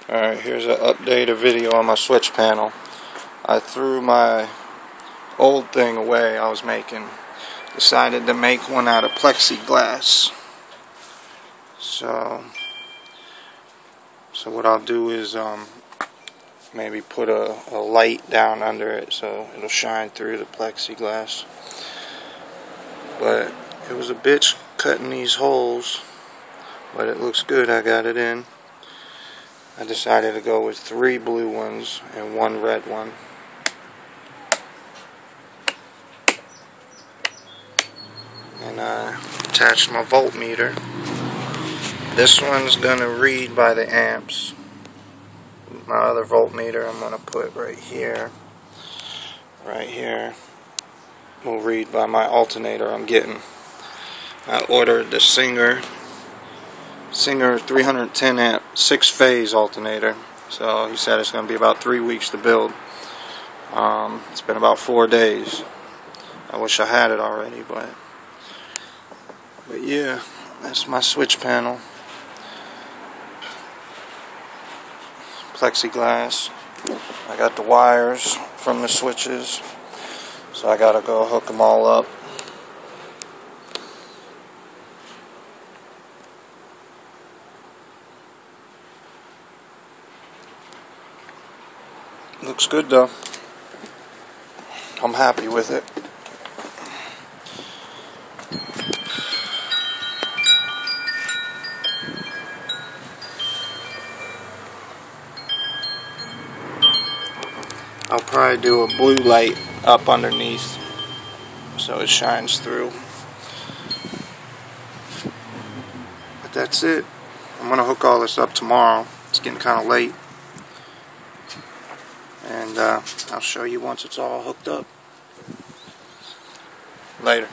Alright, here's an updated video on my switch panel. I threw my old thing away I was making. Decided to make one out of plexiglass. So what I'll do is maybe put a light down under it so it'll shine through the plexiglass. But it was a bitch cutting these holes, but it looks good. I got it in. I decided to go with 3 blue ones and 1 red one. And I attached my voltmeter. This one's gonna read by the amps. My other voltmeter I'm gonna put right here. Right here will read by my alternator I'm getting. I ordered the Singer 310 amp 6-phase alternator. So he said it's gonna be about 3 weeks to build. It's been about 4 days. I wish I had it already, but yeah, that's my switch panel. Plexiglass. I got the wires from the switches, so I gotta go hook them all up. Looks good though. I'm happy with it. I'll probably do a blue light up underneath so it shines through. But that's it. I'm gonna hook all this up tomorrow. It's getting kind of late. And I'll show you once it's all hooked up. Later.